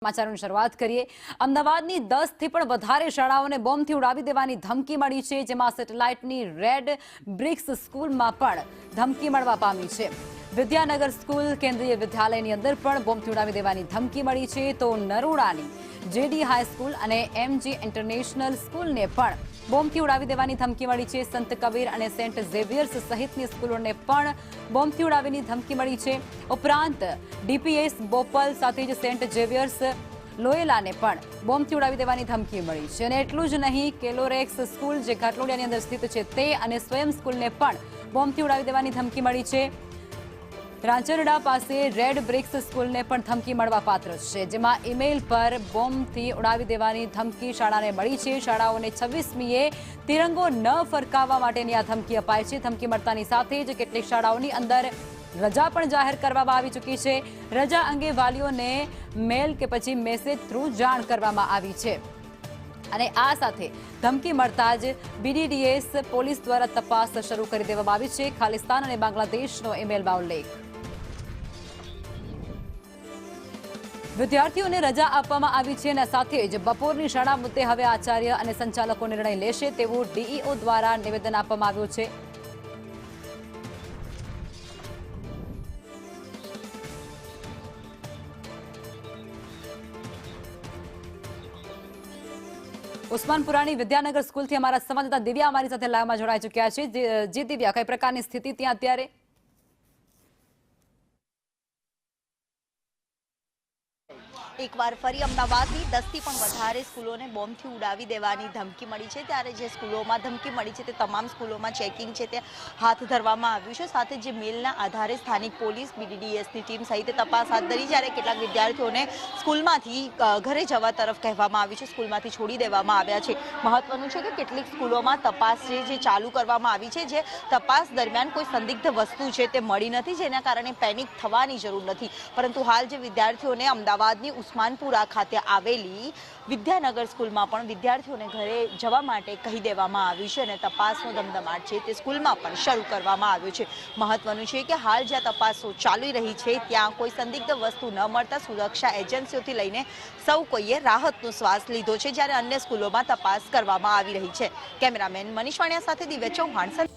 સમાચારોની શરૂઆત કરીએ। અમદાવાદની 10 થી પણ વધારે શાળાઓને બોમ્બથી ઉડાવી દેવાની ધમકી મળી છે, જેમાં સેટેલાઇટની રેડ બ્રિક્સ સ્કૂલમાં પણ ધમકી મળવા પામી છે। વિદ્યાનગર સ્કૂલ કેન્દ્રીય વિદ્યાલયની અંદર પણ બોમ્બથી ઉડાવી દેવાની ધમકી મળી છે, તો નરોડાની જેડી હાઈસ્કૂલ અને એમજી ઇન્ટરનેશનલ સ્કૂલને પણ બોમ્બથી ઉડાવી દેવાની ધમકી મળી છે। સંત કબીર અને સેન્ટ ઝેવિયર્સ સહિતની સ્કૂલોને પણ બોમ્બથી ઉડાવીની ધમકી મળી છે। ઉપરાંત ડીપીએસ બોપલ સાથે જ સેન્ટ ઝેવિયર્સ લોયેલાને પણ બોમ્બથી ઉડાવી દેવાની ધમકી મળી છે। અને એટલું જ નહીં, કેલોરેક્સ સ્કૂલ જે ઘાટલોડિયાની અંદર સ્થિત છે તે અને સ્વયં સ્કૂલને પણ બોમ્બથી ઉડાવી દેવાની ધમકી મળી છે। રાંચરડા પાસે રેડ બ્રિક્સ સ્કૂલને પણ ધમકી મળવા પાત્ર છે, જેમાં ઈમેલ પર બોમ્બથી ઉડાવી દેવાની ધમકી શાળાને મળી છે। શાળાઓને 26મીએ તિરંગો ન ફરકાવવા માટેની આ ધમકી અપાઈ છે। ધમકી મળતાની સાથે જ કેટલીક શાળાઓની અંદર રજા પણ જાહેર કરવામાં આવી ચૂકી છે। રજા અંગે વાલીઓને મેલ કે પછી મેસેજ થ્રુ જાણ કરવામાં આવી છે। અને આ સાથે ધમકી મળતા જ બીડીડીએસ પોલીસ દ્વારા તપાસ શરૂ કરી દેવામાં આવી છે। ખાલિસ્તાન અને બાંગ્લાદેશનો ઈમેલમાં ઉલ્લેખ। વિદ્યાર્થીઓને રજા આપવામાં આવી છે અને સાથે જ બપોરની શાળા મુદ્દે હવે આચાર્ય અને સંચાલકો નિર્ણય લેશે તેવું ડીઈઓ દ્વારા નિવેદન આપવામાં આવ્યું છે। ઉસ્માનપુરાની વિદ્યાનગર સ્કૂલથી અમારા સંવાદદાતા દિવ્યા અમારી સાથે લાઈવમાં જોડાઈ ચૂક્યા છે। જી દિવ્યા, કઈ પ્રકારની સ્થિતિ ત્યાં અત્યારે? એકવાર ફરી અમદાવાદની 10 થી પણ વધારે સ્કૂલોને બોમ્બથી ઉડાવી દેવાની ધમકી મળી છે। ત્યારે જે સ્કૂલોમાં ધમકી મળી છે તે તમામ સ્કૂલોમાં ચેકિંગ છે તે હાથ ધરવામાં આવ્યું છે। સાથે જે મેલના આધારે સ્થાનિક પોલીસ બીડીડીએસની ટીમ સહિત તપાસ હાથ ધરી। જ્યારે કેટલાક વિદ્યાર્થીઓને સ્કૂલમાંથી ઘરે જવા તરફ કહેવામાં આવ્યું છે, સ્કૂલમાંથી છોડી દેવામાં આવ્યા છે। મહત્વનું છે કે કેટલીક સ્કૂલોમાં તપાસ છે જે ચાલુ કરવામાં આવી છે। જે તપાસ દરમિયાન કોઈ સંદિગ્ધ વસ્તુ છે તે મળી નથી, જેના કારણે પેનિક થવાની જરૂર નથી। પરંતુ હાલ જે વિદ્યાર્થીઓને અમદાવાદની ઉસ્માનપુરા ખાતે આવેલી વિદ્યાનગર સ્કૂલમાં પણ વિદ્યાર્થીઓને ઘરે જવા માટે કહી દેવામાં આવ્યું છે અને તપાસનો ધમધમાટ છે તે સ્કૂલમાં પણ શરૂ કરવામાં આવ્યો છે। મહત્વનું છે કે હાલ જ્યાં તપાસો ચાલી રહી છે ત્યાં કોઈ સંદિગ્ધ વસ્તુ ન મળતા સુરક્ષા એજન્સીઓથી લઈને સૌ કોઈએ રાહતનો શ્વાસ લીધો છે, જ્યારે અન્ય સ્કૂલોમાં તપાસ કરવામાં આવી રહી છે। કેમેરામેન મનીષ વાણિયા સાથે દિવ્યા ચૌહાણ।